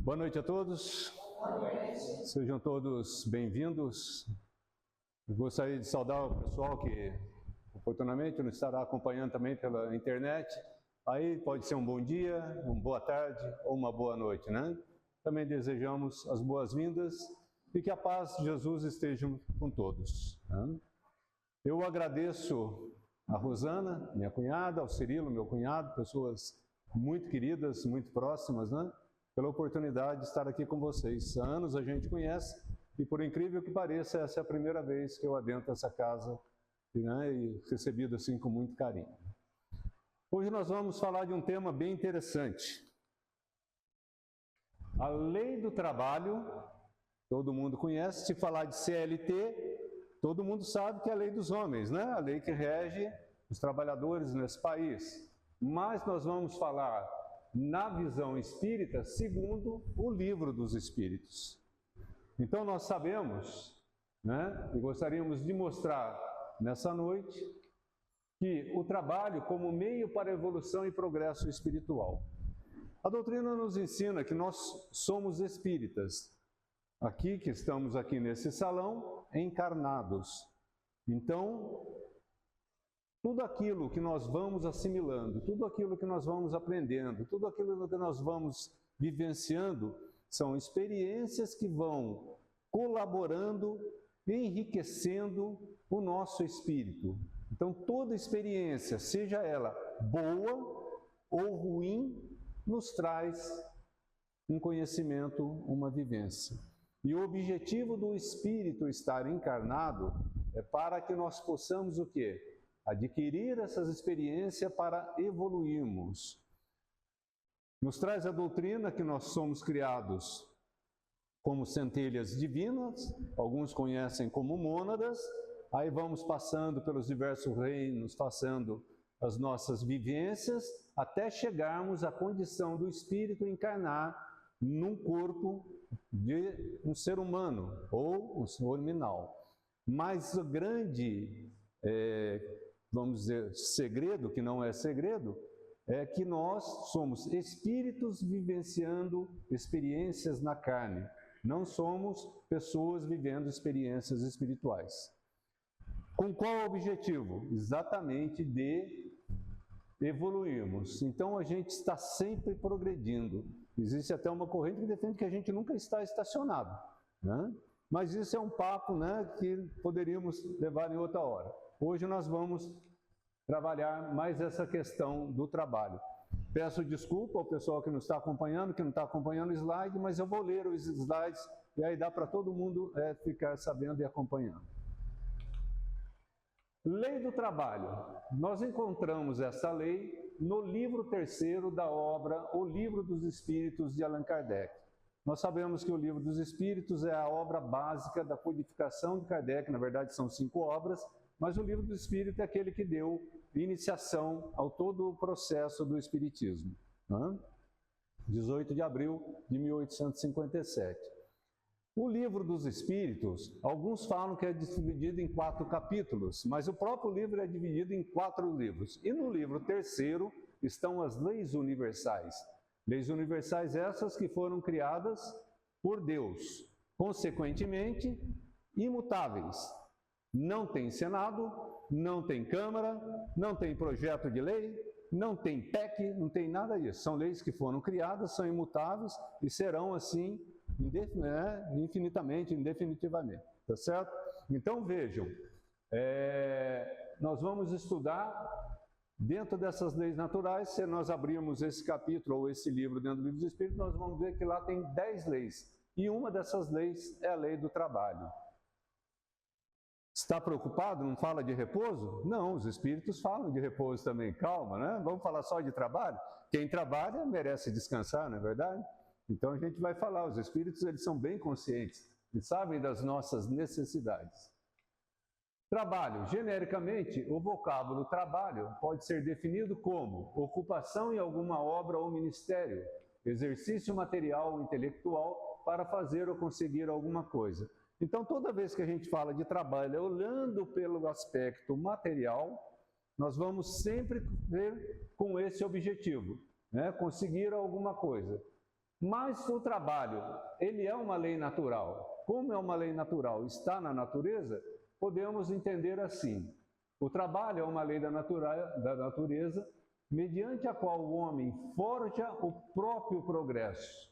Boa noite a todos. Boa noite. Sejam todos bem-vindos. Eu gostaria de saudar o pessoal que oportunamente nos estará acompanhando também pela internet. Aí pode ser um bom dia, uma boa tarde ou uma boa noite, né? Também desejamos as boas-vindas e que a paz de Jesus esteja com todos, né? Eu agradeço a Rosana, minha cunhada, ao Cirilo, meu cunhado, pessoas muito queridas, muito próximas, né? Pela oportunidade de estar aqui com vocês. Há anos a gente conhece e, por incrível que pareça, essa é a primeira vez que eu adentro essa casa, né, e recebido assim com muito carinho. Hoje nós vamos falar de um tema bem interessante. A lei do trabalho, todo mundo conhece. Se falar de CLT, todo mundo sabe que é a lei dos homens, né? A lei que rege os trabalhadores nesse país. Mas nós vamos falar na visão espírita, segundo o Livro dos Espíritos. Então nós sabemos, né, e gostaríamos de mostrar nessa noite, que o trabalho como meio para a evolução e progresso espiritual. A doutrina nos ensina que nós somos espíritas, aqui que estamos aqui nesse salão, encarnados. Então, tudo aquilo que nós vamos assimilando, tudo aquilo que nós vamos aprendendo, tudo aquilo que nós vamos vivenciando, são experiências que vão colaborando, enriquecendo o nosso espírito. Então, toda experiência, seja ela boa ou ruim, nos traz um conhecimento, uma vivência. E o objetivo do espírito estar encarnado é para que nós possamos o quê? Adquirir essas experiências para evoluirmos. Nos traz a doutrina que nós somos criados como centelhas divinas, alguns conhecem como mônadas, aí vamos passando pelos diversos reinos, passando as nossas vivências, até chegarmos à condição do espírito encarnar num corpo de um ser humano, ou um ser animal. Mas o grande vamos dizer, segredo, que não é segredo, é que nós somos espíritos vivenciando experiências na carne. Não somos pessoas vivendo experiências espirituais. Com qual objetivo? Exatamente de evoluirmos. Então a gente está sempre progredindo. Existe até uma corrente que defende que a gente nunca está estacionado, né? Mas isso é um papo, né, que poderíamos levar em outra hora. Hoje nós vamos trabalhar mais essa questão do trabalho. Peço desculpa ao pessoal que não está acompanhando o slide, mas eu vou ler os slides e aí dá para todo mundo ficar sabendo e acompanhando. Lei do trabalho. Nós encontramos essa lei no livro 3º da obra O Livro dos Espíritos de Allan Kardec. Nós sabemos que o Livro dos Espíritos é a obra básica da codificação de Kardec, na verdade são 5 obras, mas o Livro do Espírito é aquele que deu iniciação ao todo o processo do Espiritismo, né? 18 de abril de 1857. O Livro dos Espíritos, alguns falam que é dividido em 4 capítulos, mas o próprio livro é dividido em 4 livros. E no livro 3º estão as leis universais. Leis universais essas que foram criadas por Deus, consequentemente, imutáveis. Não tem Senado, não tem Câmara, não tem projeto de lei, não tem PEC, não tem nada disso. São leis que foram criadas, são imutáveis e serão assim infinitamente, indefinitivamente. Tá certo? Então vejam, nós vamos estudar dentro dessas leis naturais. Se nós abrirmos esse capítulo ou esse livro dentro do Livro dos Espíritos, nós vamos ver que lá tem 10 leis. E uma dessas leis é a lei do trabalho. Está preocupado? Não fala de repouso? Não, os espíritos falam de repouso também. Calma, né? Vamos falar só de trabalho? Quem trabalha merece descansar, não é verdade? Então a gente vai falar, os espíritos eles são bem conscientes e sabem das nossas necessidades. Trabalho. Genericamente, o vocábulo trabalho pode ser definido como ocupação em alguma obra ou ministério, exercício material ou intelectual para fazer ou conseguir alguma coisa. Então, toda vez que a gente fala de trabalho, olhando pelo aspecto material, nós vamos sempre ver com esse objetivo, né? Conseguir alguma coisa. Mas o trabalho, ele é uma lei natural. Como é uma lei natural, está na natureza, podemos entender assim. O trabalho é uma lei da natureza, mediante a qual o homem forja o próprio progresso,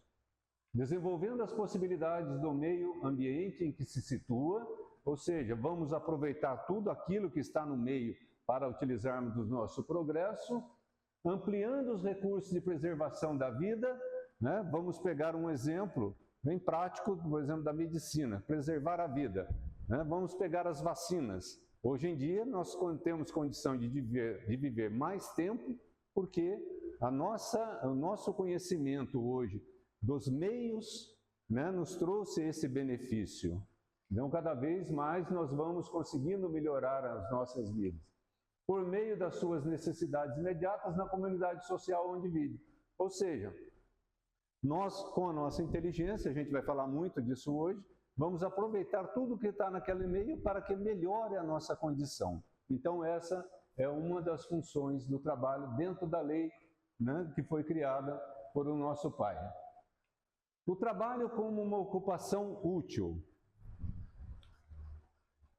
desenvolvendo as possibilidades do meio ambiente em que se situa, ou seja, vamos aproveitar tudo aquilo que está no meio para utilizarmos o nosso progresso, ampliando os recursos de preservação da vida, né? Vamos pegar um exemplo bem prático, por exemplo, da medicina, preservar a vida, né? Vamos pegar as vacinas. Hoje em dia, nós temos condição de viver mais tempo, porque o nosso conhecimento hoje dos meios, né, nos trouxe esse benefício. Então, cada vez mais nós vamos conseguindo melhorar as nossas vidas, por meio das suas necessidades imediatas na comunidade social onde vive. Ou seja, nós, com a nossa inteligência, a gente vai falar muito disso hoje, vamos aproveitar tudo que está naquele meio para que melhore a nossa condição. Então, essa é uma das funções do trabalho dentro da lei, né, que foi criada por o nosso Pai. O trabalho como uma ocupação útil.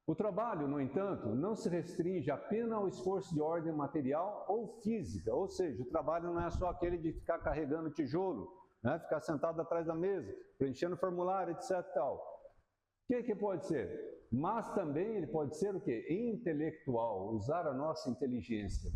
O trabalho, no entanto, não se restringe apenas ao esforço de ordem material ou física, ou seja, o trabalho não é só aquele de ficar carregando tijolo, né, ficar sentado atrás da mesa, preenchendo formulário, etc. Tal. O que pode ser? Mas também ele pode ser o quê? Intelectual, usar a nossa inteligência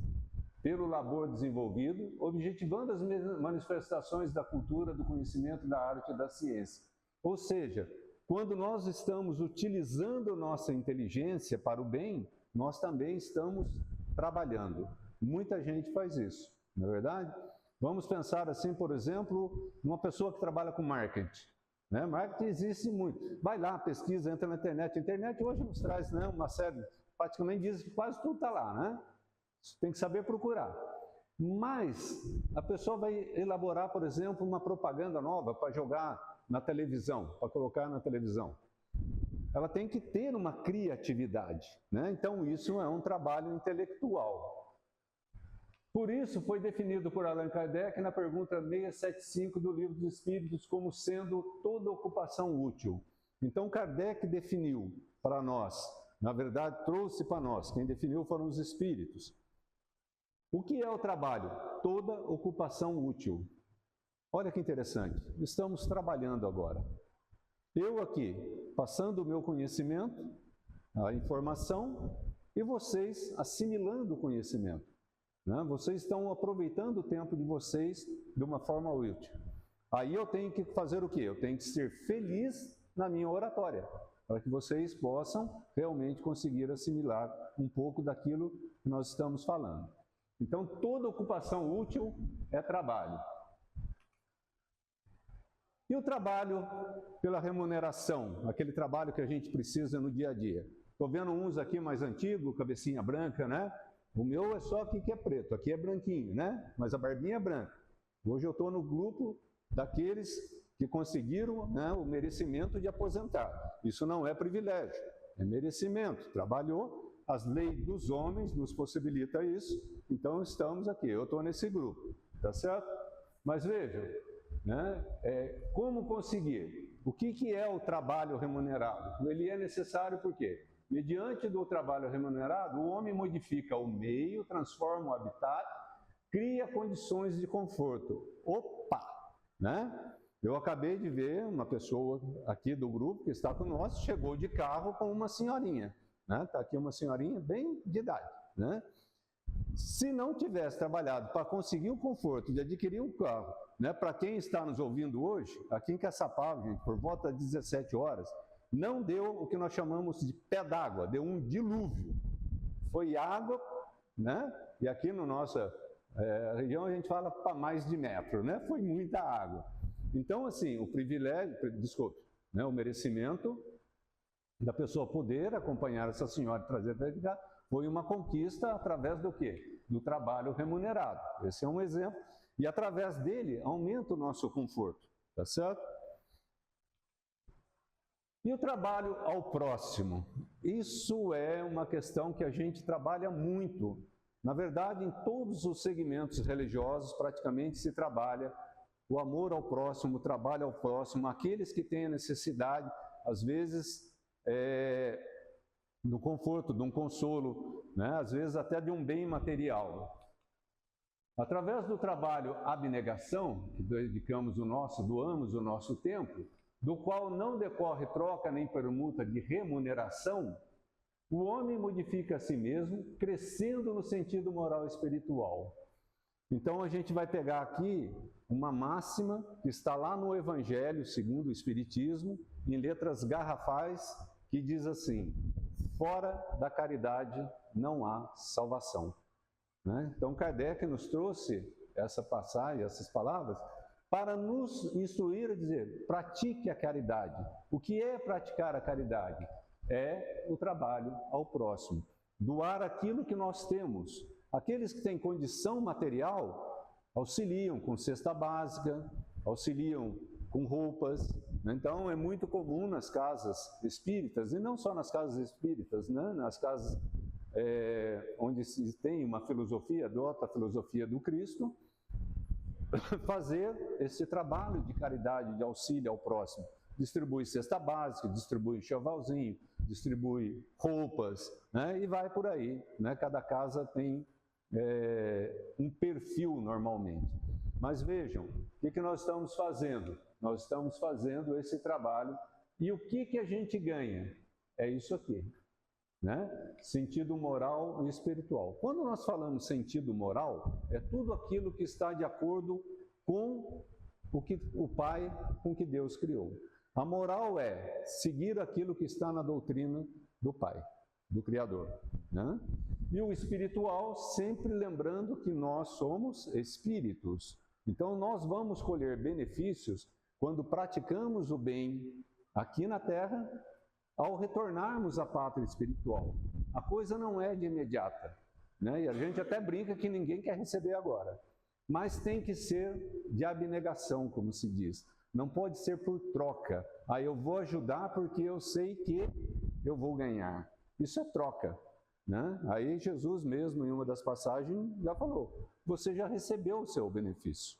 pelo labor desenvolvido, objetivando as manifestações da cultura, do conhecimento, da arte e da ciência. Ou seja, quando nós estamos utilizando nossa inteligência para o bem, nós também estamos trabalhando. Muita gente faz isso, não é verdade? Vamos pensar assim, por exemplo, numa pessoa que trabalha com marketing. Né? Marketing existe muito. Vai lá, pesquisa, entra na internet. A internet hoje nos traz, né, uma série, praticamente diz que quase tudo está lá, né? Tem que saber procurar. Mas a pessoa vai elaborar, por exemplo, uma propaganda nova para jogar na televisão, para colocar na televisão. Ela tem que ter uma criatividade, né? Então isso é um trabalho intelectual. Por isso foi definido por Allan Kardec na pergunta 675 do Livro dos Espíritos como sendo toda ocupação útil. Então Kardec definiu para nós, na verdade trouxe para nós, quem definiu foram os espíritos. O que é o trabalho? Toda ocupação útil. Olha que interessante, estamos trabalhando agora. Eu aqui, passando o meu conhecimento, a informação, e vocês assimilando o conhecimento. Né? Vocês estão aproveitando o tempo de vocês de uma forma útil. Aí eu tenho que fazer o quê? Eu tenho que ser feliz na minha oratória, para que vocês possam realmente conseguir assimilar um pouco daquilo que nós estamos falando. Então, toda ocupação útil é trabalho. E o trabalho pela remuneração, aquele trabalho que a gente precisa no dia a dia. Estou vendo uns aqui mais antigos, cabecinha branca, né? O meu é só aqui que é preto, aqui é branquinho, né? Mas a barbinha é branca. Hoje eu estou no grupo daqueles que conseguiram, né, o merecimento de aposentar. Isso não é privilégio, é merecimento. Trabalhou, as leis dos homens nos possibilitam isso, então estamos aqui, eu estou nesse grupo, tá certo? Mas vejam, né, como conseguir? O que é o trabalho remunerado? Ele é necessário por quê? Mediante do trabalho remunerado, o homem modifica o meio, transforma o habitat, cria condições de conforto. Opa! Né? Eu acabei de ver uma pessoa aqui do grupo que está conosco, chegou de carro com uma senhorinha. Né? Está aqui uma senhorinha bem de idade. Né? Se não tivesse trabalhado para conseguir o conforto de adquirir um carro, né, para quem está nos ouvindo hoje, aqui em Caçapava, gente, por volta das 17 horas, não deu o que nós chamamos de pé d'água, deu um dilúvio. Foi água, né? E aqui na nossa região a gente fala para mais de metro, né? Foi muita água. Então, assim, o privilégio, desculpe, né, o merecimento da pessoa poder acompanhar essa senhora e trazer para cá foi uma conquista através do quê? Do trabalho remunerado. Esse é um exemplo. E através dele aumenta o nosso conforto, tá certo? E o trabalho ao próximo? Isso é uma questão que a gente trabalha muito. Na verdade, em todos os segmentos religiosos, praticamente se trabalha o amor ao próximo, o trabalho ao próximo, aqueles que têm a necessidade, às vezes, do conforto, de um consolo, né? Às vezes até de um bem material. Através do trabalho abnegação, que dedicamos doamos o nosso tempo, do qual não decorre troca nem permuta de remuneração, o homem modifica a si mesmo, crescendo no sentido moral e espiritual. Então a gente vai pegar aqui uma máxima que está lá no Evangelho, segundo o Espiritismo, em letras garrafais, que diz assim: fora da caridade não há salvação. Né? Então Kardec nos trouxe essa passagem, essas palavras, para nos instruir a dizer, pratique a caridade. O que é praticar a caridade? É o trabalho ao próximo, doar aquilo que nós temos. Aqueles que têm condição material auxiliam com cesta básica, auxiliam com roupas. Então é muito comum nas casas espíritas, e não só nas casas espíritas, né? Nas casas onde se tem uma filosofia, adota a filosofia do Cristo, fazer esse trabalho de caridade, de auxílio ao próximo. Distribui cesta básica, distribui enxovalzinho, distribui roupas, né? E vai por aí, né? Cada casa tem um perfil normalmente. Mas vejam, o que nós estamos fazendo? Nós estamos fazendo esse trabalho, e o que a gente ganha? É isso aqui, né? Sentido moral e espiritual. Quando nós falamos sentido moral, é tudo aquilo que está de acordo com o que o Pai, com o que Deus criou. A moral é seguir aquilo que está na doutrina do Pai, do Criador, né? E o espiritual, sempre lembrando que nós somos espíritos. Então nós vamos colher benefícios quando praticamos o bem aqui na Terra, ao retornarmos à pátria espiritual. A coisa não é de imediata, né? E a gente até brinca que ninguém quer receber agora. Mas tem que ser de abnegação, como se diz. Não pode ser por troca. Ah, eu vou ajudar porque eu sei que eu vou ganhar. Isso é troca, né? Aí Jesus mesmo, em uma das passagens, já falou, você já recebeu o seu benefício.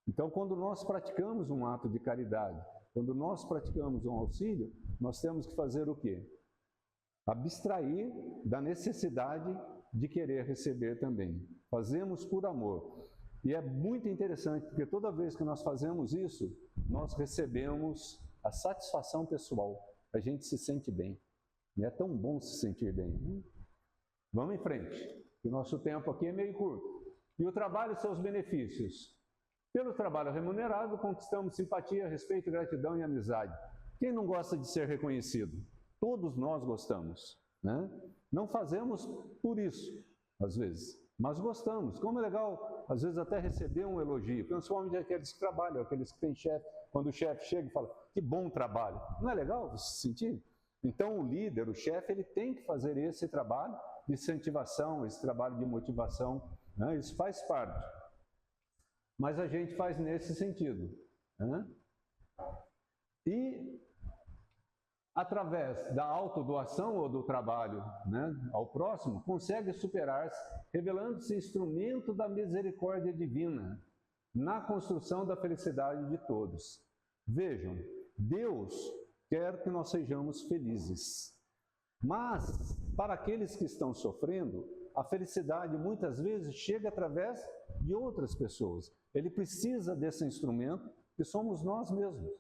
Então, quando nós praticamos um ato de caridade, quando nós praticamos um auxílio, nós temos que fazer o quê? Abstrair da necessidade de querer receber também. Fazemos por amor. E é muito interessante, porque toda vez que nós fazemos isso, nós recebemos a satisfação pessoal. A gente se sente bem. E é tão bom se sentir bem. Vamos em frente, o nosso tempo aqui é meio curto. E o trabalho e seus benefícios. Pelo trabalho remunerado, conquistamos simpatia, respeito, gratidão e amizade. Quem não gosta de ser reconhecido? Todos nós gostamos, né? Não fazemos por isso, às vezes, mas gostamos. Como é legal, às vezes, até receber um elogio, principalmente aqueles que trabalham, aqueles que têm chefe. Quando o chefe chega e fala, que bom trabalho. Não é legal você se sentir? Então, o líder, o chefe, ele tem que fazer esse trabalho de incentivação, esse trabalho de motivação, né? Isso faz parte. Mas a gente faz nesse sentido, né? E através da autodoação ou do trabalho, né, ao próximo, consegue superar-se, revelando-se instrumento da misericórdia divina na construção da felicidade de todos. Vejam, Deus quer que nós sejamos felizes, mas para aqueles que estão sofrendo, a felicidade muitas vezes chega através de outras pessoas. Ele precisa desse instrumento que somos nós mesmos.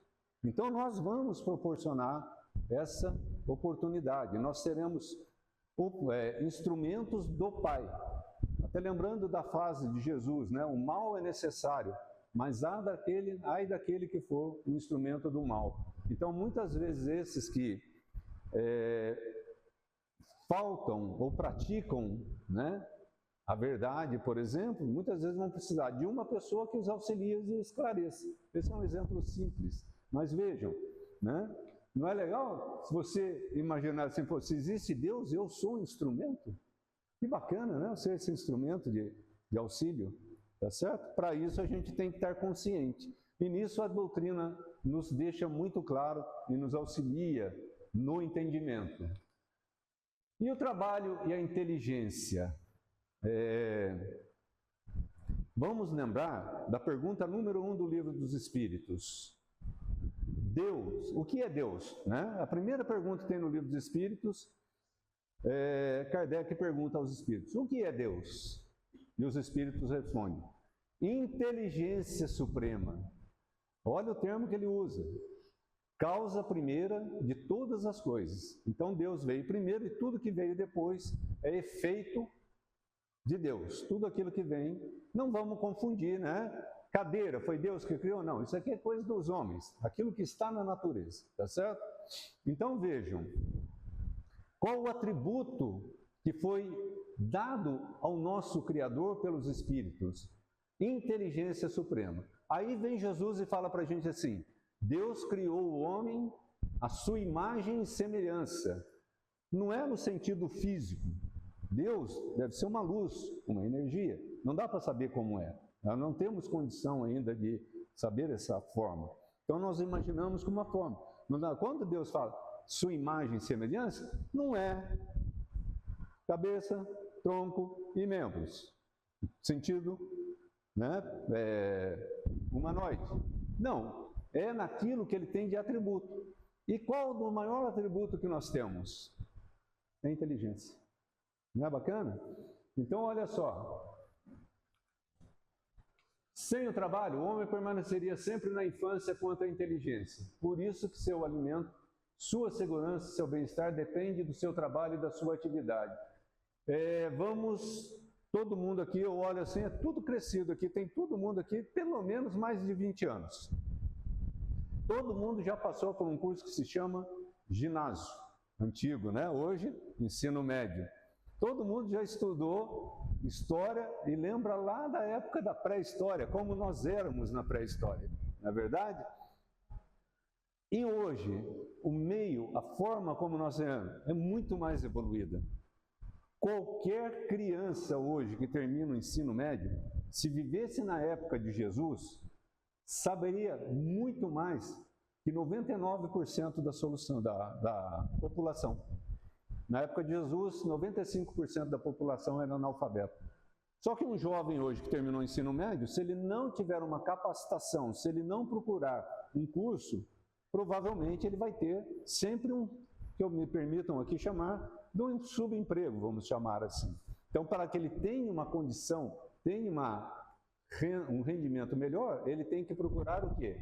Então nós vamos proporcionar essa oportunidade. Nós seremos instrumentos do Pai. Até lembrando da frase de Jesus, né? O mal é necessário, mas ai daquele que for o instrumento do mal. Então muitas vezes esses que faltam ou praticam, né, a verdade, por exemplo, muitas vezes vão precisar de uma pessoa que os auxilie e esclareça. Esse é um exemplo simples. Mas vejam, né? Não é legal se você imaginar assim, se existe Deus, eu sou um instrumento? Que bacana, né? Ser esse instrumento de auxílio, tá certo? Para isso a gente tem que estar consciente. E nisso a doutrina nos deixa muito claro e nos auxilia no entendimento. E o trabalho e a inteligência? Vamos lembrar da pergunta número 1 do Livro dos Espíritos. Deus, o que é Deus? Né? A primeira pergunta que tem no Livro dos Espíritos, Kardec pergunta aos Espíritos, o que é Deus? E os Espíritos respondem, inteligência suprema. Olha o termo que ele usa. Causa primeira de todas as coisas. Então Deus veio primeiro e tudo que veio depois é efeito de Deus. Tudo aquilo que vem, não vamos confundir, né? Cadeira, foi Deus que criou? Não, isso aqui é coisa dos homens. Aquilo que está na natureza, tá certo? Então vejam, qual o atributo que foi dado ao nosso Criador pelos Espíritos? Inteligência suprema. Aí vem Jesus e fala para a gente assim, Deus criou o homem à sua imagem e semelhança. Não é no sentido físico. Deus deve ser uma luz, uma energia. Não dá para saber como é. Nós não temos condição ainda de saber essa forma. Então nós imaginamos como uma forma. Quando Deus fala sua imagem e semelhança, não é cabeça, tronco e membros. Sentido, né? Humanoide. Não. É naquilo que ele tem de atributo. E qual o maior atributo que nós temos? É a inteligência. Não é bacana? Então, olha só. Sem o trabalho, o homem permaneceria sempre na infância quanto à inteligência. Por isso que seu alimento, sua segurança, seu bem-estar depende do seu trabalho e da sua atividade. Todo mundo aqui, eu olho assim, é tudo crescido aqui, tem todo mundo aqui, pelo menos mais de 20 anos. Todo mundo já passou por um curso que se chama ginásio, antigo, né? Hoje, ensino médio. Todo mundo já estudou história e lembra lá da época da pré-história, como nós éramos na pré-história, não é verdade? E hoje, o meio, a forma como nós éramos, é muito mais evoluída. Qualquer criança hoje que termina o ensino médio, se vivesse na época de Jesus, saberia muito mais que 99% da solução da população. Na época de Jesus, 95% da população era analfabeta. Só que um jovem hoje que terminou o ensino médio, se ele não tiver uma capacitação, se ele não procurar um curso, provavelmente ele vai ter sempre que me permitam aqui chamar, de um subemprego, vamos chamar assim. Então, para que ele tenha uma condição, tenha um rendimento melhor, ele tem que procurar o quê?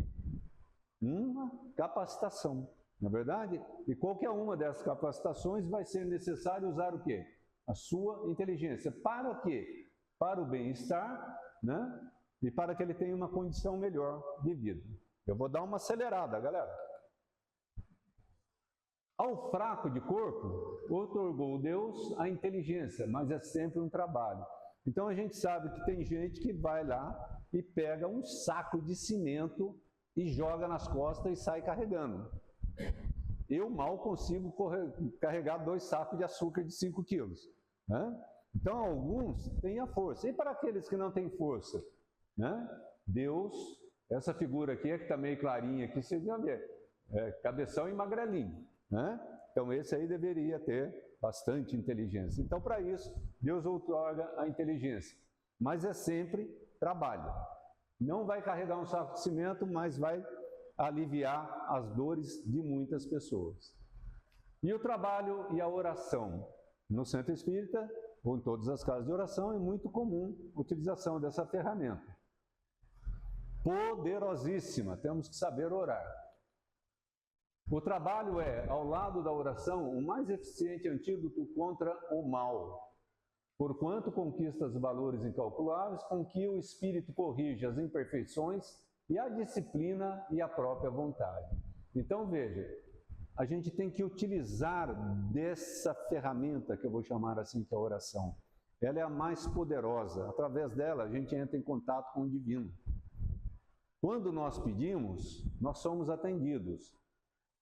Uma capacitação, não é verdade? E qualquer uma dessas capacitações vai ser necessário usar o quê? A sua inteligência. Para quê? Para o bem-estar, né? E para que ele tenha uma condição melhor de vida. Eu vou dar uma acelerada, galera. Ao fraco de corpo, outorgou Deus a inteligência, mas é sempre um trabalho. Então a gente sabe que tem gente que vai lá e pega um saco de cimento e joga nas costas e sai carregando. Eu mal consigo carregar 2 sacos de açúcar de 5 quilos. Né? Então alguns têm a força. E para aqueles que não têm força? Né? Deus, essa figura aqui, que está meio clarinha aqui, vocês vão ver, cabeção e magrelinho. Né? Então esse aí deveria ter bastante inteligência. Então para isso, Deus outorga a inteligência. Mas é sempre trabalho. Não vai carregar um saco de cimento, mas vai aliviar as dores de muitas pessoas. E o trabalho e a oração? No Centro Espírita, ou em todas as casas de oração, é muito comum a utilização dessa ferramenta. Poderosíssima, temos que saber orar. O trabalho é, ao lado da oração, o mais eficiente antídoto contra o mal, porquanto conquista os valores incalculáveis com que o espírito corrige as imperfeições e a disciplina e a própria vontade. Então veja, a gente tem que utilizar dessa ferramenta, que eu vou chamar assim, que é a oração. Ela é a mais poderosa, através dela a gente entra em contato com o divino. Quando nós pedimos, nós somos atendidos.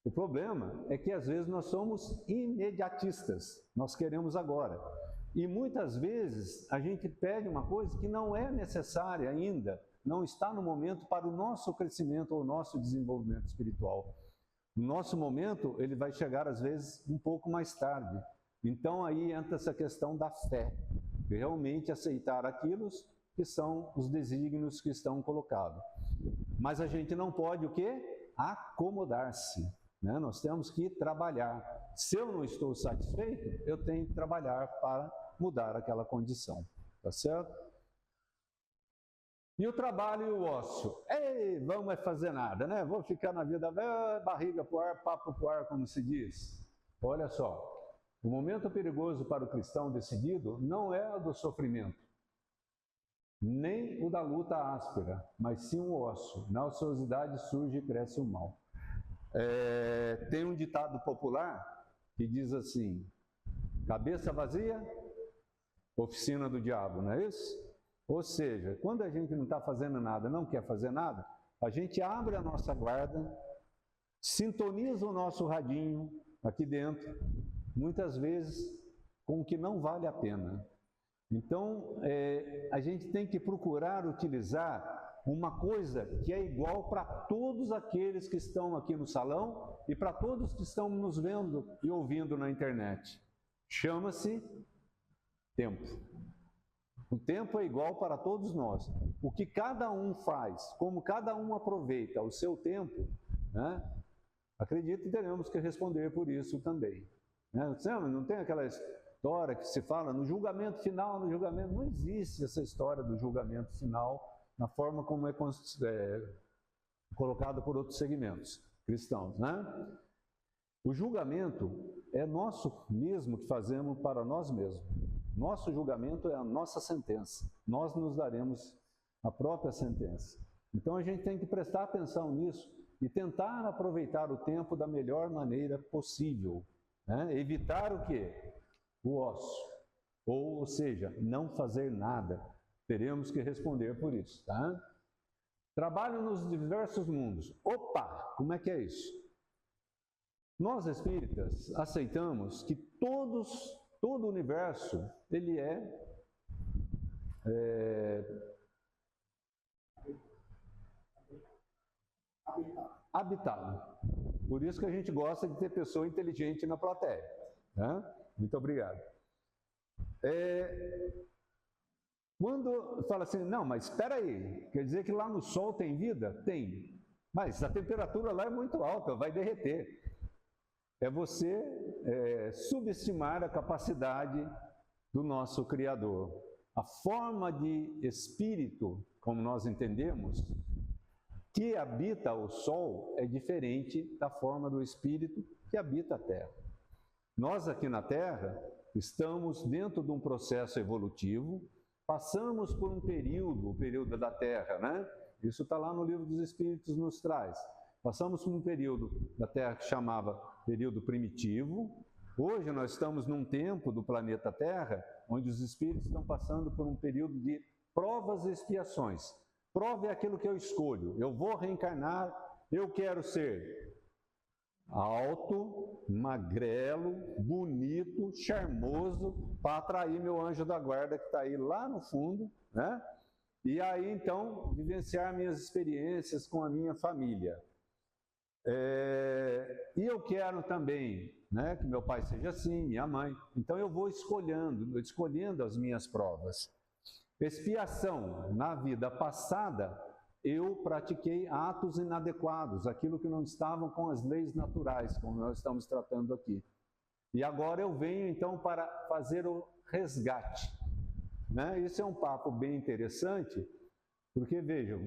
O problema é que às vezes nós somos imediatistas, nós queremos agora. E muitas vezes a gente pede uma coisa que não é necessária ainda, não está no momento para o nosso crescimento ou o nosso desenvolvimento espiritual. O nosso momento, ele vai chegar às vezes um pouco mais tarde. Então aí entra essa questão da fé, de realmente aceitar aquilo que são os desígnios que estão colocados. Mas a gente não pode o quê? Acomodar-se, né? Nós temos que trabalhar. Se eu não estou satisfeito, eu tenho que trabalhar para mudar aquela condição, tá certo? E o trabalho e o ócio? Ei, vamos fazer nada, né? Vou ficar na vida, barriga pro ar, papo pro ar, como se diz. Olha só, o momento perigoso para o cristão decidido não é o do sofrimento, nem o da luta áspera, mas sim o ócio. Na ociosidade surge e cresce o mal. Tem um ditado popular que diz assim: cabeça vazia, oficina do diabo, não é isso? Ou seja, quando a gente não está fazendo nada, não quer fazer nada, a gente abre a nossa guarda, sintoniza o nosso radinho aqui dentro, muitas vezes com o que não vale a pena. Então, a gente tem que procurar utilizar uma coisa que é igual para todos aqueles que estão aqui no salão e para todos que estão nos vendo e ouvindo na internet. Chama-se tempo. O tempo é igual para todos nós. O que cada um faz, como cada um aproveita o seu tempo, né? Acredito que teremos que responder por isso também. Né? Não tem aquela história que se fala no julgamento final, no julgamento. Não existe essa história do julgamento final na forma como é colocado por outros segmentos cristãos, né? O julgamento é nosso mesmo que fazemos para nós mesmos. Nosso julgamento é a nossa sentença. Nós nos daremos a própria sentença. Então a gente tem que prestar atenção nisso e tentar aproveitar o tempo da melhor maneira possível, né? Evitar o quê? O ócio. Ou seja, não fazer nada. Teremos que responder por isso, tá? Trabalho nos diversos mundos. Opa, como é que é isso? Nós espíritas aceitamos que todo o universo, ele habitado. Por isso que a gente gosta de ter pessoa inteligente na plateia, né? Muito obrigado. Quando fala assim, não, mas espera aí, quer dizer que lá no Sol tem vida? Tem. Mas a temperatura lá é muito alta, vai derreter. É você subestimar a capacidade do nosso Criador. A forma de espírito, como nós entendemos, que habita o Sol é diferente da forma do espírito que habita a Terra. Nós aqui na Terra estamos dentro de um processo evolutivo, passamos por um período, o período da Terra, né? Isso está lá no Livro dos Espíritos, nos traz. Passamos por um período da Terra que chamava período primitivo. Hoje nós estamos num tempo do planeta Terra, onde os espíritos estão passando por um período de provas e expiações. Prova é aquilo que eu escolho. Eu vou reencarnar, eu quero ser alto, magrelo, bonito, charmoso, para atrair meu anjo da guarda que está aí lá no fundo, né? E aí então vivenciar minhas experiências com a minha família. E eu quero também, né, que meu pai seja assim, minha mãe. Então eu vou escolhendo as minhas provas. Expiação. Na vida passada, eu pratiquei atos inadequados, aquilo que não estavam com as leis naturais, como nós estamos tratando aqui. E agora eu venho então para fazer o resgate, né? Isso é um papo bem interessante, porque vejam,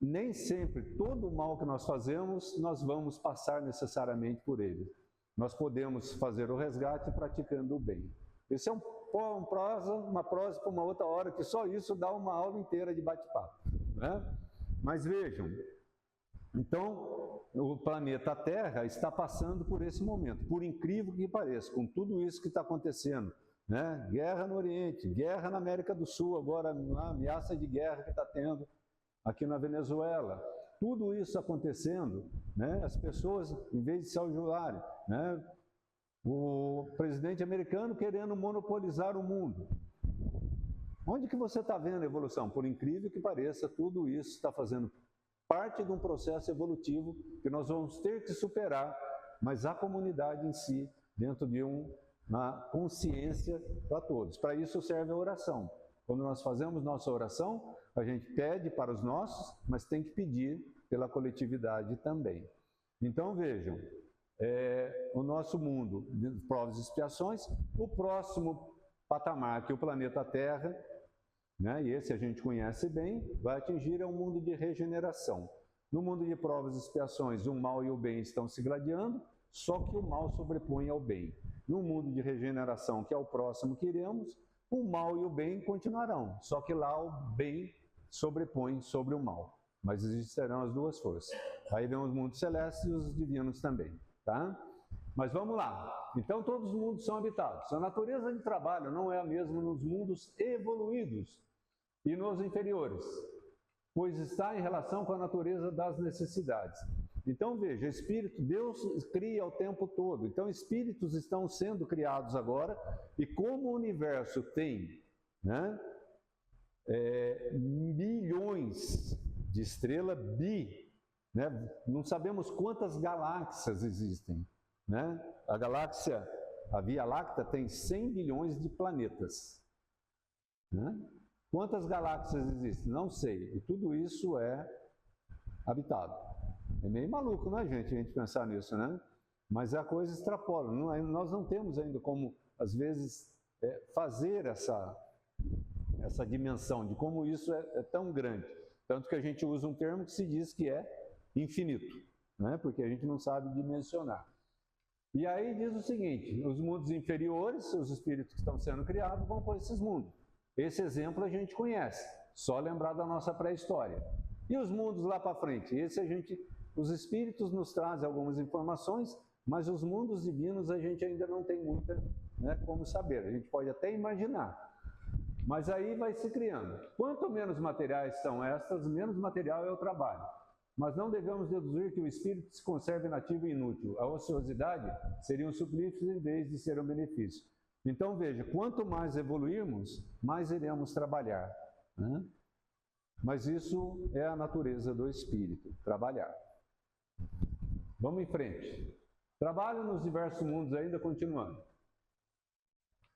nem sempre todo o mal que nós fazemos, nós vamos passar necessariamente por ele. Nós podemos fazer o resgate praticando o bem. Esse é uma prosa para uma outra hora, que só isso dá uma aula inteira de bate-papo, né? Mas vejam, então o planeta Terra está passando por esse momento, por incrível que pareça, com tudo isso que está acontecendo, né? Guerra no Oriente, guerra na América do Sul, agora a ameaça de guerra que está tendo aqui na Venezuela, tudo isso acontecendo, né? As pessoas, em vez de se ajudarem, né? O presidente americano querendo monopolizar o mundo. Onde que você está vendo a evolução? Por incrível que pareça, tudo isso está fazendo parte de um processo evolutivo que nós vamos ter que superar, mas a comunidade em si, dentro de uma consciência para todos. Para isso serve a oração. Quando nós fazemos nossa oração, a gente pede para os nossos, mas tem que pedir pela coletividade também. Então vejam, o nosso mundo de provas e expiações, o próximo patamar que o planeta Terra, né, e esse a gente conhece bem, vai atingir é um mundo de regeneração. No mundo de provas e expiações, o mal e o bem estão se gladiando, só que o mal sobrepõe ao bem. No mundo de regeneração, que é o próximo que iremos, o mal e o bem continuarão, só que lá o bem sobrepõe sobre o mal, mas existirão as duas forças. Aí vem os mundos celestes e os divinos também, tá? Mas vamos lá. Então todos os mundos são habitados. A natureza de trabalho não é a mesma nos mundos evoluídos e nos inferiores, pois está em relação com a natureza das necessidades. Então veja, espírito, Deus cria o tempo todo, então espíritos estão sendo criados agora, e como o universo tem, né, bilhões de estrelas, né, não sabemos quantas galáxias existem, né? A galáxia, a Via Láctea tem 100 bilhões de planetas, né? Quantas galáxias existem? Não sei, e tudo isso é habitado. É meio maluco, não é, gente, a gente pensar nisso, né? Mas a coisa extrapola. Nós não temos ainda como, às vezes, fazer essa dimensão de como isso é tão grande. Tanto que a gente usa um termo que se diz que é infinito, né? Porque a gente não sabe dimensionar. E aí diz o seguinte, os mundos inferiores, os espíritos que estão sendo criados, vão para esses mundos. Esse exemplo a gente conhece, só lembrar da nossa pré-história. E os mundos lá para frente? Os espíritos nos trazem algumas informações, mas os mundos divinos a gente ainda não tem muita, né, como saber. A gente pode até imaginar, mas aí vai se criando. Quanto menos materiais são estas, menos material é o trabalho. Mas não devemos deduzir que o espírito se conserve inativo e inútil. A ociosidade seria um suplício em vez de ser um benefício. Então veja, quanto mais evoluirmos, mais iremos trabalhar, né? Mas isso é a natureza do espírito, trabalhar. Vamos em frente. Trabalho nos diversos mundos ainda continuando.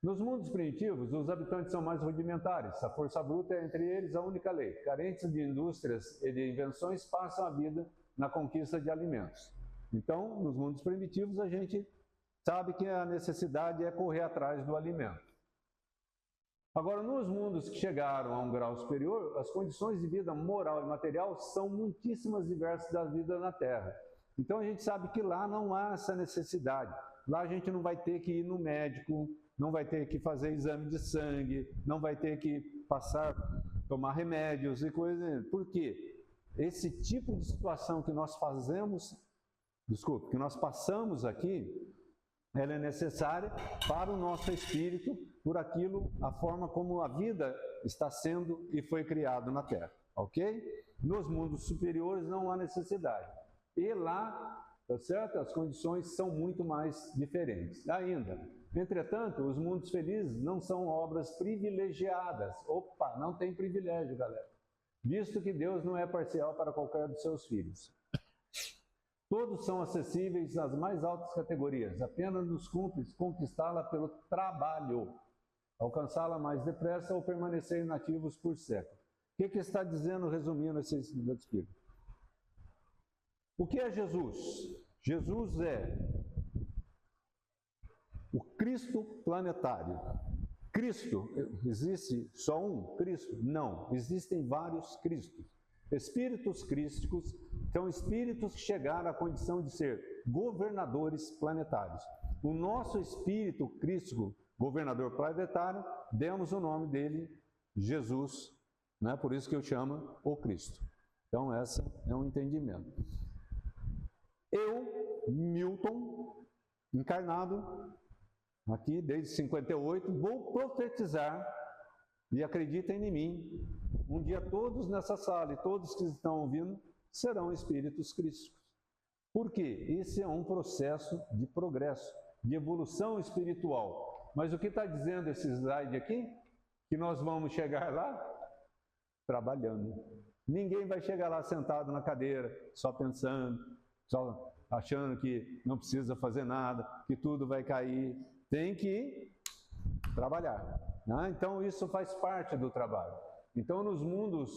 Nos mundos primitivos, os habitantes são mais rudimentares. A força bruta é entre eles a única lei. Carentes de indústrias e de invenções, passam a vida na conquista de alimentos. Então, nos mundos primitivos, a gente sabe que a necessidade é correr atrás do alimento. Agora, nos mundos que chegaram a um grau superior, as condições de vida moral e material são muitíssimas diversas da vida na Terra. Então, a gente sabe que lá não há essa necessidade. Lá a gente não vai ter que ir no médico, não vai ter que fazer exame de sangue, não vai ter que tomar remédios e coisas. Por quê? Esse tipo de situação que nós que nós passamos aqui, ela é necessária para o nosso espírito, por aquilo, a forma como a vida está sendo e foi criado na Terra, ok? Nos mundos superiores não há necessidade. E lá, tá certo? As condições são muito mais diferentes. Ainda, entretanto, os mundos felizes não são obras privilegiadas. Opa, não tem privilégio, galera. Visto que Deus não é parcial para qualquer dos seus filhos. Todos são acessíveis às mais altas categorias, apenas nos cumpre conquistá-la pelo trabalho, alcançá-la mais depressa ou permanecer inativos por séculos. O que está dizendo, resumindo esse espírito? O que é Jesus? Jesus é o Cristo planetário. Cristo, existe só um Cristo? Não, existem vários Cristos. Espíritos crísticos são espíritos que chegaram à condição de ser governadores planetários. O nosso espírito crístico, governador planetário, demos o nome dele, Jesus, né? Por isso que eu chamo o Cristo. Então, esse é um entendimento. Eu, Milton, encarnado aqui desde 58, vou profetizar, e acreditem em mim, um dia todos nessa sala e todos que estão ouvindo serão espíritos crísticos. Por quê? Esse é um processo de progresso, de evolução espiritual. Mas o que está dizendo esse slide aqui? Que nós vamos chegar lá trabalhando. Ninguém vai chegar lá sentado na cadeira, só pensando, só achando que não precisa fazer nada, que tudo vai cair. Tem que trabalhar. né? Então isso faz parte do trabalho. Então nos mundos,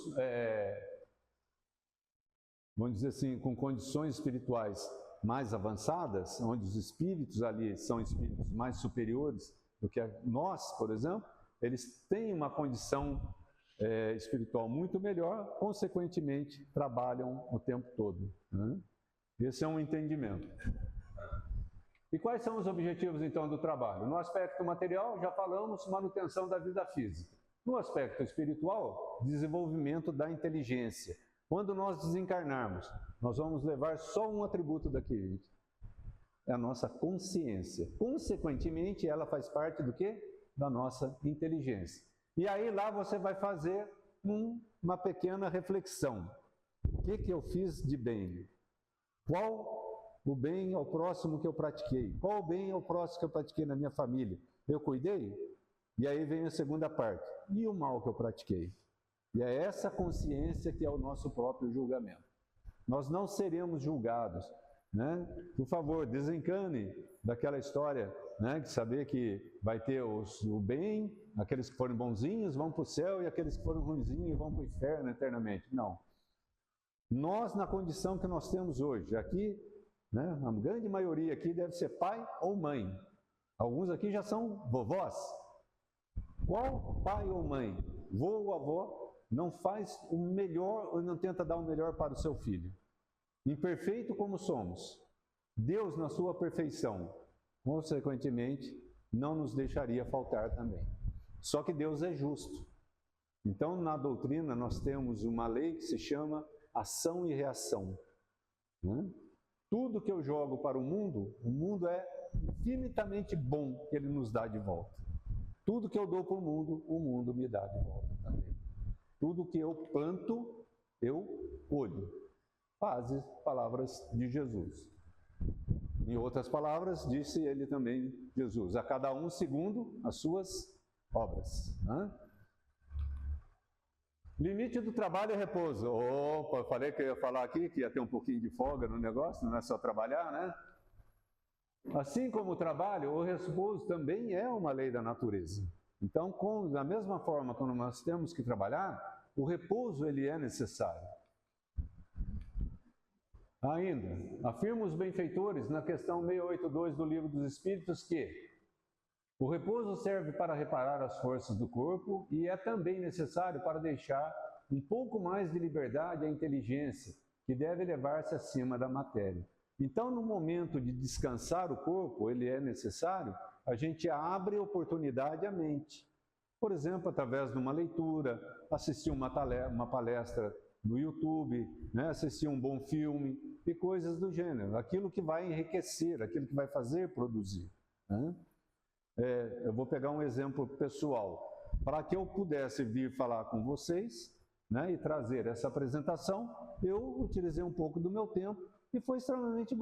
vamos dizer assim, com condições espirituais mais avançadas, onde os espíritos ali são espíritos mais superiores do que nós, por exemplo, eles têm uma condição espiritual muito melhor, consequentemente trabalham o tempo todo, né? Esse é um entendimento. E quais são os objetivos então do trabalho? No aspecto material, já falamos, manutenção da vida física. No aspecto espiritual, desenvolvimento da inteligência. Quando nós desencarnarmos, nós vamos levar só um atributo daqui, gente. É a nossa consciência. Consequentemente, ela faz parte do quê? Da nossa inteligência. E aí lá você vai fazer uma pequena reflexão. O que eu fiz de bem? Qual o bem ao próximo que eu pratiquei? Qual o bem ao próximo que eu pratiquei na minha família? Eu cuidei? E aí vem a segunda parte. E o mal que eu pratiquei? E é essa consciência que é o nosso próprio julgamento. Nós não seremos julgados, né? Por favor, desencane daquela história, né, de saber que vai ter o bem, aqueles que forem bonzinhos vão para o céu e aqueles que foram ruinzinhos vão para o inferno eternamente. Não. Nós, na condição que nós temos hoje, aqui, né, a grande maioria aqui deve ser pai ou mãe. Alguns aqui já são vovós. Qual pai ou mãe, vô ou avó, não faz o melhor ou não tenta dar o melhor para o seu filho? Imperfeito como somos, Deus na sua perfeição, consequentemente, não nos deixaria faltar também. Só que Deus é justo. Então, na doutrina, nós temos uma lei que se chama ação e reação, né? Tudo que eu jogo para o mundo é infinitamente bom que ele nos dá de volta. Tudo que eu dou para o mundo me dá de volta também. Tudo que eu planto, eu colho. Palavras de Jesus. Em outras palavras, disse ele também, Jesus, a cada um segundo as suas obras, né? Limite do trabalho é repouso. Opa, eu falei que eu ia falar aqui, que ia ter um pouquinho de folga no negócio, não é só trabalhar, né? Assim como o trabalho, o repouso também é uma lei da natureza. Então, da mesma forma que nós temos que trabalhar, o repouso ele é necessário. Ainda, afirma os benfeitores na questão 682 do Livro dos Espíritos que o repouso serve para reparar as forças do corpo e é também necessário para deixar um pouco mais de liberdade à inteligência, que deve elevar-se acima da matéria. Então, no momento de descansar o corpo, ele é necessário, a gente abre oportunidade à mente. Por exemplo, através de uma leitura, assistir uma palestra no YouTube, né? Assistir um bom filme e coisas do gênero. Aquilo que vai enriquecer, aquilo que vai fazer produzir, né? Eu vou pegar um exemplo pessoal. Para que eu pudesse vir falar com vocês, né, e trazer essa apresentação, eu utilizei um pouco do meu tempo e foi extremamente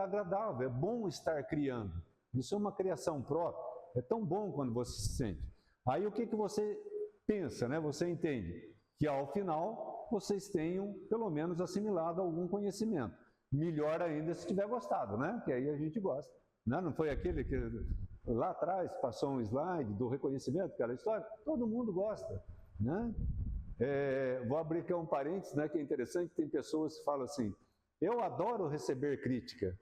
agradável. É bom estar criando. Isso é uma criação própria. É tão bom quando você se sente. Aí o que você pensa, né? Você entende que ao final vocês tenham pelo menos assimilado algum conhecimento. Melhor ainda se tiver gostado, né? Que aí a gente gosta. Não foi aquele que lá atrás passou um slide do reconhecimento, aquela história? Todo mundo gosta, né? Vou abrir aqui um parênteses, né, que é interessante, tem pessoas que falam assim, eu adoro receber crítica,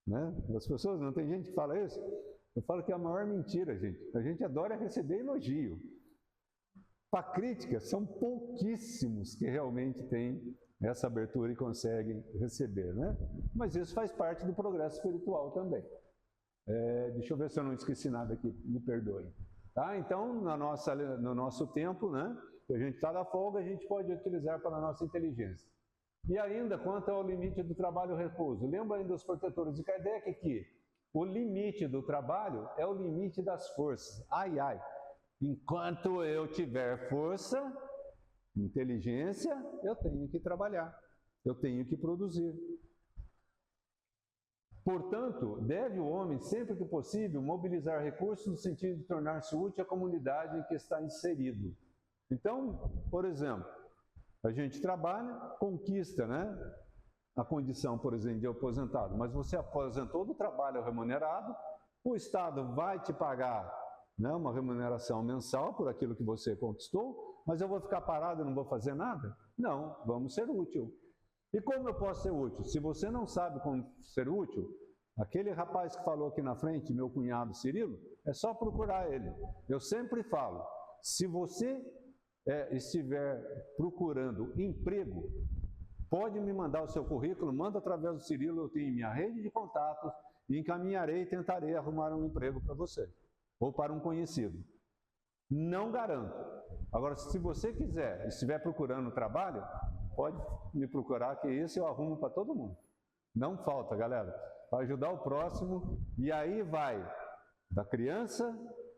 né? As pessoas, não tem gente que fala isso? Eu falo que é a maior mentira, gente. A gente adora receber elogio. Para crítica, são pouquíssimos que realmente têm essa abertura e conseguem receber, né? Mas isso faz parte do progresso espiritual também. Deixa eu ver se eu não esqueci nada aqui, me perdoe. Tá? Então, no nosso tempo, né, que a gente está na folga, a gente pode utilizar para a nossa inteligência. E ainda, quanto ao limite do trabalho e repouso, lembra ainda os protetores de Kardec que o limite do trabalho é o limite das forças. Ai, ai, enquanto eu tiver força, inteligência, eu tenho que trabalhar, eu tenho que produzir. Portanto, deve o homem, sempre que possível, mobilizar recursos no sentido de tornar-se útil à comunidade em que está inserido. Então, por exemplo, a gente trabalha, conquista, né, a condição, por exemplo, de aposentado, mas você aposentou do trabalho remunerado, o Estado vai te pagar né, uma remuneração mensal por aquilo que você conquistou, mas eu vou ficar parado e não vou fazer nada? Não, vamos ser útil. E como eu posso ser útil? Se você não sabe como ser útil, aquele rapaz que falou aqui na frente, meu cunhado Cirilo, é só procurar ele. Eu sempre falo, se você estiver procurando emprego, pode me mandar o seu currículo, manda através do Cirilo, eu tenho minha rede de contatos e encaminharei e tentarei arrumar um emprego para você, ou para um conhecido. Não garanto. Agora, se você quiser, estiver procurando trabalho, pode me procurar, que esse eu arrumo para todo mundo. Não falta, galera. Para ajudar o próximo, e aí vai da criança,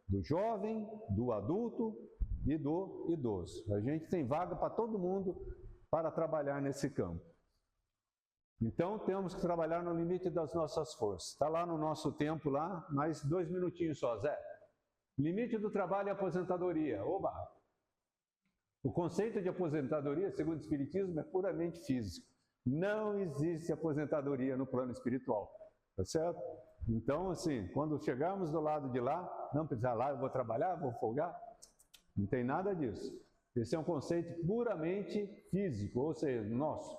do jovem, do adulto e do idoso. A gente tem vaga para todo mundo para trabalhar nesse campo. Então, temos que trabalhar no limite das nossas forças. Está lá no nosso tempo, lá, mais 2 minutinhos só, Zé. Limite do trabalho e aposentadoria. Oba! O conceito de aposentadoria, segundo o Espiritismo, é puramente físico. Não existe aposentadoria no plano espiritual, tá certo? Então, assim, quando chegarmos do lado de lá, não precisar lá, eu vou trabalhar, vou folgar, não tem nada disso. Esse é um conceito puramente físico, ou seja, nosso.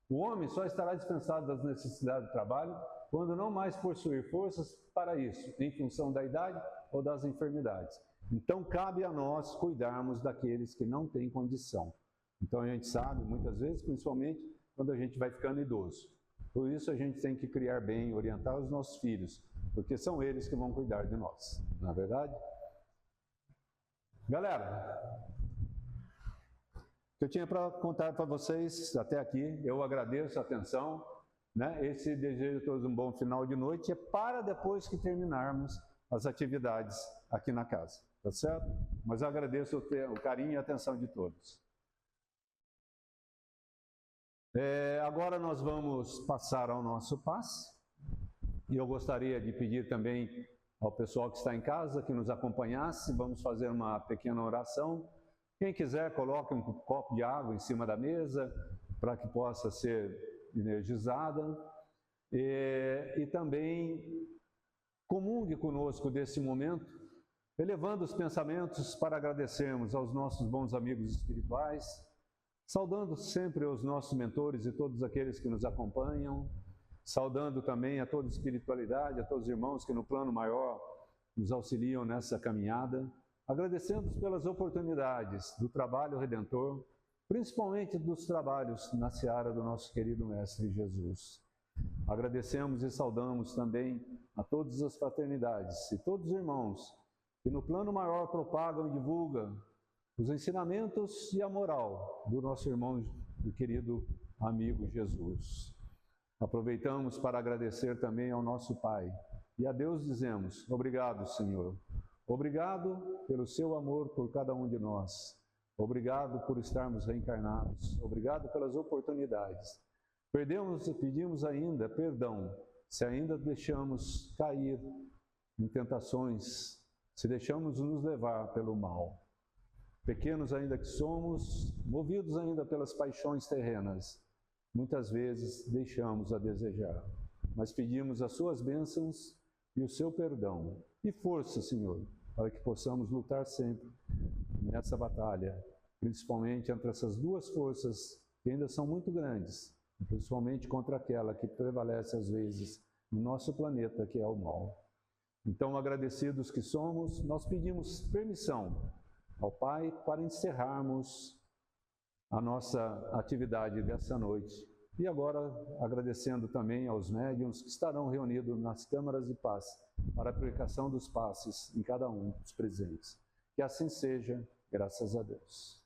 O homem só estará dispensado das necessidades do trabalho quando não mais possuir forças para isso, em função da idade ou das enfermidades. Então, cabe a nós cuidarmos daqueles que não têm condição. Então, a gente sabe, muitas vezes, principalmente quando a gente vai ficando idoso. Por isso, a gente tem que criar bem, orientar os nossos filhos, porque são eles que vão cuidar de nós, não é verdade? Galera, o que eu tinha para contar para vocês até aqui, eu agradeço a atenção, né? Esse desejo de todos um bom final de noite é para depois que terminarmos as atividades aqui na casa, tá certo? Mas eu agradeço o carinho e a atenção de todos. Agora nós vamos passar ao nosso passe, e eu gostaria de pedir também ao pessoal que está em casa que nos acompanhasse, vamos fazer uma pequena oração. Quem quiser, coloque um copo de água em cima da mesa, para que possa ser energizada, e também comungue conosco desse momento, elevando os pensamentos para agradecermos aos nossos bons amigos espirituais, saudando sempre os nossos mentores e todos aqueles que nos acompanham, saudando também a toda a espiritualidade, a todos os irmãos que no plano maior nos auxiliam nessa caminhada, agradecendo pelas oportunidades do trabalho redentor, principalmente dos trabalhos na seara do nosso querido Mestre Jesus. Agradecemos e saudamos também a todas as fraternidades e todos os irmãos que no plano maior propagam e divulgam os ensinamentos e a moral do nosso irmão, do querido amigo Jesus. Aproveitamos para agradecer também ao nosso Pai e a Deus dizemos: obrigado, Senhor. Obrigado pelo seu amor por cada um de nós. Obrigado por estarmos reencarnados. Obrigado pelas oportunidades. Pedimos ainda perdão se ainda deixamos cair em tentações, se deixamos nos levar pelo mal. Pequenos ainda que somos, movidos ainda pelas paixões terrenas, muitas vezes deixamos a desejar, mas pedimos as suas bênçãos e o seu perdão. E força, Senhor, para que possamos lutar sempre nessa batalha, principalmente entre essas duas forças que ainda são muito grandes, principalmente contra aquela que prevalece às vezes no nosso planeta, que é o mal. Então, agradecidos que somos, nós pedimos permissão ao Pai para encerrarmos a nossa atividade dessa noite. E agora, agradecendo também aos médiuns que estarão reunidos nas câmaras de paz para a aplicação dos passes em cada um dos presentes. Que assim seja, graças a Deus.